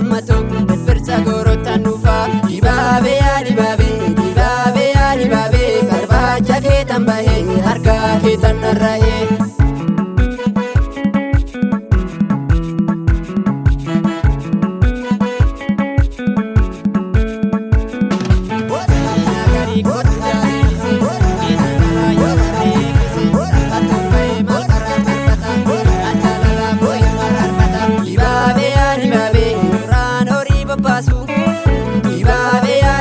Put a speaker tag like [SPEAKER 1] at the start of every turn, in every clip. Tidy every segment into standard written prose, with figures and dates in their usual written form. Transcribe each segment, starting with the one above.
[SPEAKER 1] dammato Birsa gorotan dhufa Dibaabee yaa dibaabee Dibaabee yaa dibaabee Barbaacha keetan bahee harka keetan narra'ee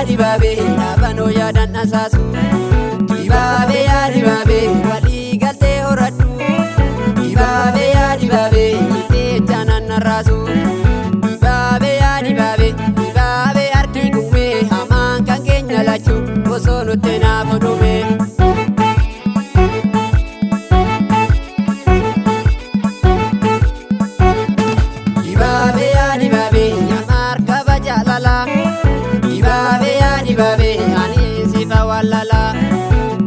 [SPEAKER 1] Dibaabee dhaabannoo yaadan asaasu Dibaabee yaa dibaabee walii galtee horadhu Dibaabee yaa dibaabee hiitee jaanaan narraasu Dibaabee yaa dibaabee Dibaabee harki guumee hamaan kan keenya lachuu osoo nutti naaf dhume Dibaabee yaa dibaabee nyamaar qaba jaalala Dibaabee yaa dibaabee ani sifa wallala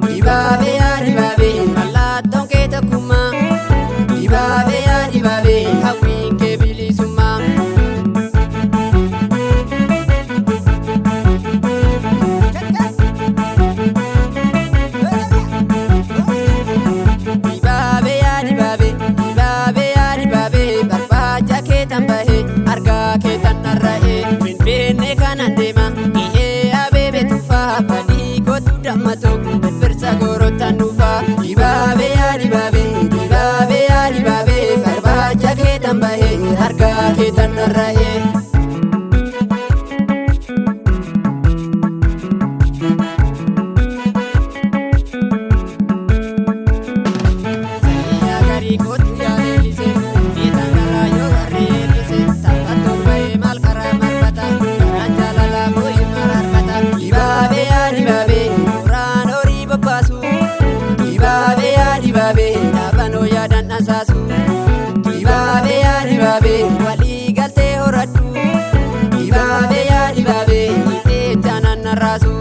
[SPEAKER 1] Dibaabee yaa dibaabee mallattoon kee tokkummaa Dibaabee yaa dibaabee hawwiin kee bilisummaa Dibaabee yaa dibaabee Dibaabee yaa dibaabee barbaacha keetan bahee harka keetan narra'ee Finfinnee kanan deema dammato Birsa gorotan dhufa Dibaabee yaa dibaabee Dibaabee yaa dibaabee Barbaacha keetan bahee harka keetan narra'ee Sanyyaa garii kootu yaa leellisee Keetan garaa yoo warreellisee Taphattoon bahee maal karaa marfata Karaan jaalalaa boo'ee maal harfata Dibaabee yaa dibaabee Dibaabee yaa dibaabee dhaabannoo yaadan asaasu Dibaabee yaa dibaabee walii galtee horadhu Dibaabee yaa dibaabee hiitee jaanaan narraasu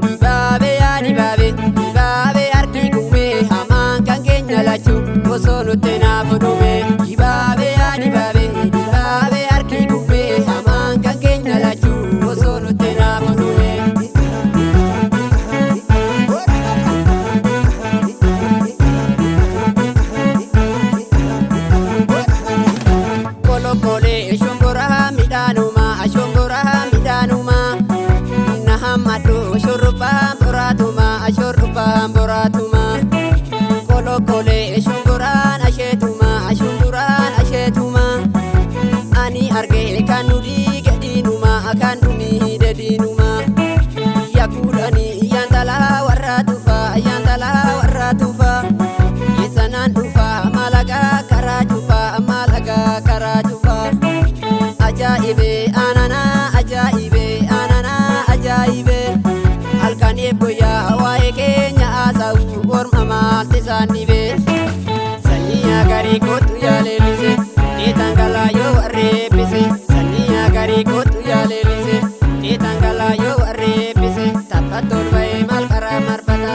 [SPEAKER 1] Dibaabee yaa dibaabee Dibaabee harki guumee hamaan kan keenya lachuu osoo nutti naaf dhume Dibaabee yaa dibaabee Dibaabee harki guumee hamaan kan keenya lachuu osoo nutti naaf dhume Kole shomboraha midhaanuma nahammadhu shurrubbaan boraatuma Kole shomboraan asheetuma ani argee kan nudii gadiinuma kan dhumii dediinuma Yaakudhanii iyyaan talaa warra tufa Yesanaan dhufa maalagaa karaa cufa Ajaa'ibee ajaa'ibee halkaniif guyyaa waa'ee keenya haasa'u orma maalti isaan dhibee Sanyyaa garii kootu yaa leellisee Keetan galaa yoo warreebbise Sanyyaa garii kootu yaa leellisee Keetan galaa yoo warreebbise Taphattoon bahee maal karaa marfata